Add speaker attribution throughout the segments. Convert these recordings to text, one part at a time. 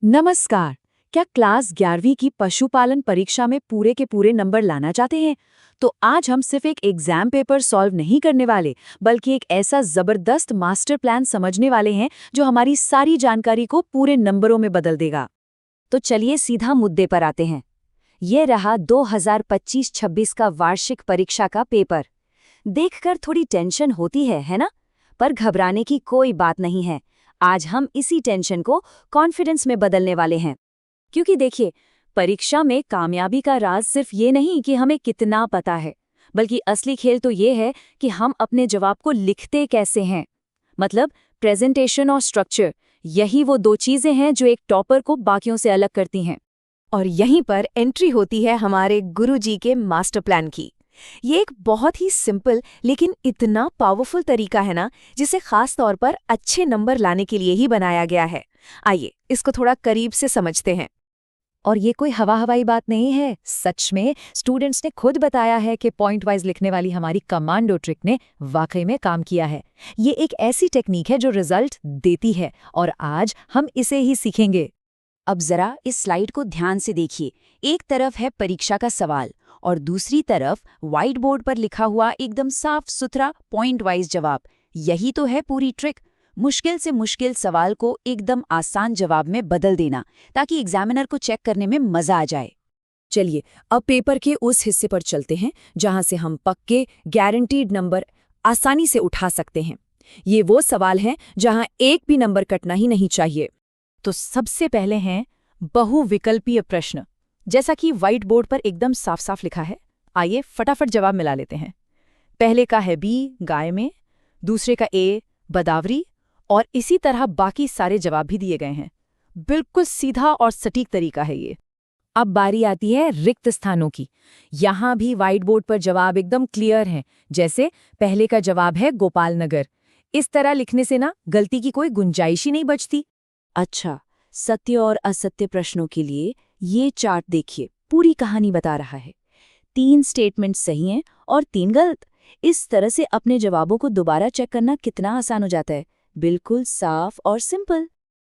Speaker 1: नमस्कार। क्या क्लास 11वीं की पशुपालन परीक्षा में पूरे के पूरे नंबर लाना चाहते हैं? तो आज हम सिर्फ एक एग्जाम पेपर सॉल्व नहीं करने वाले, बल्कि एक ऐसा जबरदस्त मास्टर प्लान समझने वाले हैं जो हमारी सारी जानकारी को पूरे नंबरों में बदल देगा।
Speaker 2: तो चलिए सीधा मुद्दे पर आते हैं। ये रहा 2025-26 का वार्षिक परीक्षा का पेपर। देखकर थोड़ी टेंशन होती है ना? पर घबराने की कोई बात नहीं है। आज हम इसी टेंशन को कॉन्फिडेंस में बदलने वाले हैं। क्योंकि देखिए, परीक्षा में कामयाबी का राज सिर्फ ये नहीं कि हमें कितना पता है, बल्कि असली खेल तो ये है कि हम अपने जवाब को लिखते कैसे हैं। मतलब प्रेजेंटेशन और स्ट्रक्चर, यही वो दो चीजें हैं जो एक टॉपर को बाकियों से अलग करती हैं।
Speaker 3: और यहीं पर एंट्री होती है हमारे गुरुजी के मास्टर प्लान की। ये एक बहुत ही सिंपल लेकिन इतना पावरफुल तरीका है ना, जिसे खास तौर पर अच्छे नंबर लाने के लिए ही बनाया गया है। आइए इसको थोड़ा करीब से समझते हैं।
Speaker 2: और ये कोई हवाई बात नहीं है। सच में स्टूडेंट्स ने खुद बताया है कि पॉइंट वाइज लिखने वाली हमारी कमांडो ट्रिक ने वाकई में काम किया है। ये एक ऐसी टेक्निक है जो रिजल्ट देती है, और आज हम इसे ही सीखेंगे। अब जरा इस स्लाइड को ध्यान से देखिए। एक तरफ है परीक्षा का सवाल और दूसरी तरफ व्हाइट बोर्ड पर लिखा हुआ एकदम साफ सुथरा पॉइंट वाइज जवाब। यही तो है पूरी ट्रिक। मुश्किल से मुश्किल सवाल को एकदम आसान जवाब में बदल देना, ताकि एग्जामिनर को चेक करने में मजा आ जाए।
Speaker 3: चलिए अब पेपर के उस हिस्से पर चलते हैं जहां से हम पक्के गारंटीड नंबर आसानी से उठा सकते हैं। ये वो सवाल हैं जहां एक भी नंबर कटना ही नहीं चाहिए। तो सबसे पहले हैं बहुविकल्पीय प्रश्न, जैसा कि व्हाइट बोर्ड पर एकदम साफ साफ लिखा है। आइए फटाफट जवाब मिला लेते हैं। पहले का है बी गाय में, दूसरे का ए बदावरी, और इसी तरह बाकी सारे जवाब भी दिए गए हैं। बिल्कुल सीधा और सटीक तरीका है ये। अब बारी आती है रिक्त स्थानों की। यहां भी व्हाइट बोर्ड पर जवाब एकदम क्लियर हैं। जैसे पहले का जवाब है गोपाल नगर। इस तरह लिखने से ना गलती की कोई गुंजाइश ही नहीं बचती।
Speaker 2: अच्छा, सत्य और असत्य प्रश्नों के लिए ये चार्ट देखिए, पूरी कहानी बता रहा है। 3 स्टेटमेंट सही हैं और 3 गलत। इस तरह से अपने जवाबों को दोबारा चेक करना कितना आसान हो जाता है। बिल्कुल साफ और सिंपल।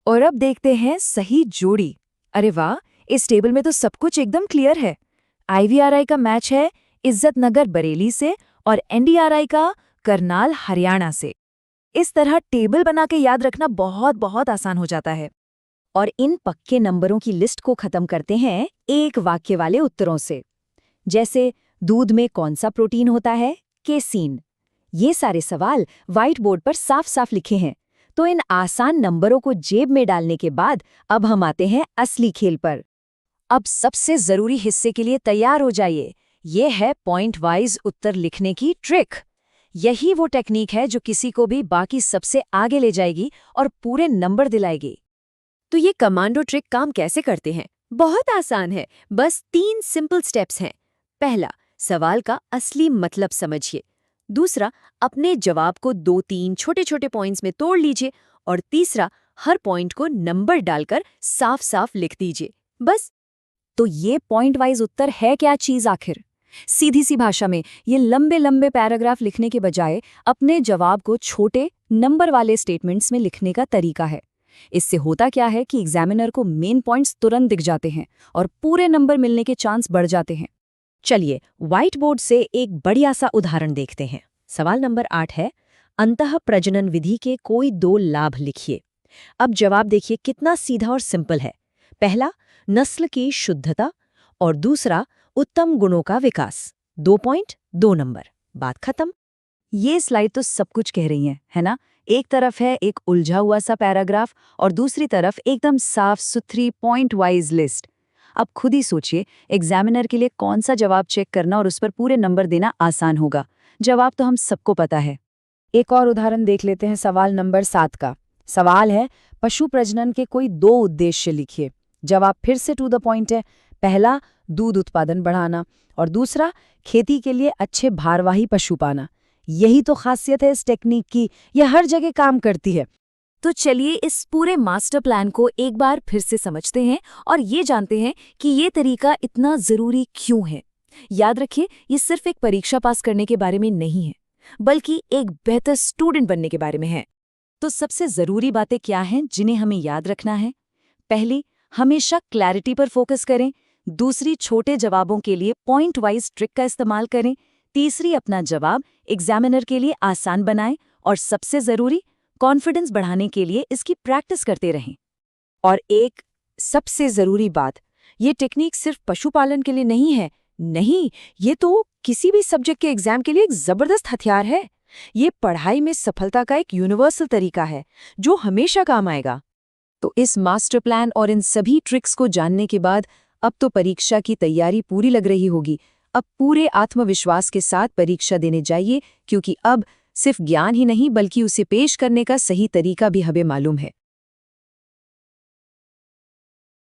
Speaker 3: और अब देखते हैं सही जोड़ी। अरे वाह, इस टेबल में तो सब कुछ एकदम क्लियर है। IVRI का मैच है इज्जत नगर बरेली से और NDRI का करनाल हरियाणा से। इस तरह टेबल बना के याद रखना बहुत बहुत आसान हो जाता है।
Speaker 2: और इन पक्के नंबरों की लिस्ट को खत्म करते हैं एक वाक्य वाले उत्तरों से। जैसे दूध में कौन सा प्रोटीन होता है? केसीन। ये सारे सवाल व्हाइट बोर्ड पर साफ साफ लिखे हैं। तो इन आसान नंबरों को जेब में डालने के बाद अब हम आते हैं असली खेल पर। अब सबसे जरूरी हिस्से के लिए तैयार हो जाइए। ये है पॉइंट वाइज उत्तर लिखने की ट्रिक। यही वो टेक्निक है जो किसी को भी बाकी सबसे आगे ले जाएगी और पूरे नंबर दिलाएगी।
Speaker 3: तो ये कमांडो ट्रिक काम कैसे करते हैं? बहुत आसान है। बस 3 सिंपल स्टेप्स हैं। पहला, सवाल का असली मतलब समझिए। दूसरा, अपने जवाब को 2-3 छोटे छोटे पॉइंट्स में तोड़ लीजिए। और तीसरा, हर पॉइंट को नंबर डालकर साफ साफ लिख दीजिए। बस।
Speaker 2: तो ये पॉइंट वाइज उत्तर है क्या चीज आखिर? सीधी सी भाषा में ये लंबे लंबे पैराग्राफ लिखने के बजाय अपने जवाब को छोटे नंबर वाले स्टेटमेंट्स में लिखने का तरीका है। इससे होता क्या है कि एग्जामिनर को मेन पॉइंट्स तुरंत दिख जाते हैं और पूरे नंबर मिलने के चांस बढ़ जाते हैं। चलिए व्हाइट बोर्ड से एक बढ़िया सा उदाहरण देखते हैं। सवाल नंबर 8 है, अंतः प्रजनन विधि के कोई 2 लाभ लिखिए। अब जवाब देखिए कितना सीधा और सिंपल है। पहला, नस्ल की शुद्धता, और दूसरा, उत्तम गुणों का विकास। 2 पॉइंट 2 नंबर। बात खत्म। ये स्लाइड तो सब कुछ कह रही है ना? एक तरफ है एक उलझा हुआ सा पैराग्राफ और दूसरी तरफ एकदम साफ सुथरी पॉइंट वाइज लिस्ट। अब खुद ही सोचिए, एग्जामिनर के लिए कौन सा जवाब चेक करना और उस पर पूरे नंबर देना आसान होगा? जवाब तो हम सबको पता है।
Speaker 3: एक और उदाहरण देख लेते हैं सवाल नंबर 7 का। सवाल है, पशु प्रजनन के कोई 2 उद्देश्य लिखिए। जवाब फिर से टू द पॉइंट है। पहला, दूध उत्पादन बढ़ाना, और दूसरा, खेती के लिए अच्छे भारवाही पशु पाना। यही तो खासियत है इस टेक्निक की, यह हर जगह काम करती है। तो चलिए इस पूरे मास्टर प्लान को एक बार फिर से समझते हैं और ये जानते हैं कि ये तरीका इतना जरूरी क्यों है। याद रखिए, ये सिर्फ एक परीक्षा पास करने के बारे में नहीं है, बल्कि एक बेहतर स्टूडेंट बनने के बारे में है।
Speaker 2: तो सबसे जरूरी बातें क्या हैं जिन्हें हमें याद रखना है? पहली, हमेशा क्लैरिटी पर फोकस करें। दूसरी, छोटे जवाबों के लिए पॉइंट वाइज ट्रिक का इस्तेमाल करें। तीसरी, अपना जवाब एग्जामिनर के लिए आसान बनाएं। और सबसे ज़रूरी, कॉन्फिडेंस बढ़ाने के लिए इसकी प्रैक्टिस करते रहें।
Speaker 3: और एक सबसे ज़रूरी बात, ये टेक्निक सिर्फ पशुपालन के लिए नहीं है। नहीं, ये तो किसी भी सब्जेक्ट के एग्जाम के लिए एक ज़बरदस्त हथियार है। ये पढ़ाई में सफलता का एक यूनिवर्सल तरीका है जो हमेशा काम आएगा।
Speaker 1: तो इस मास्टर प्लान और इन सभी ट्रिक्स को जानने के बाद अब तो परीक्षा की तैयारी पूरी लग रही होगी। अब पूरे आत्मविश्वास के साथ परीक्षा देने जाइए, क्योंकि अब सिर्फ ज्ञान ही नहीं बल्कि उसे पेश करने का सही तरीका भी हमें मालूम है।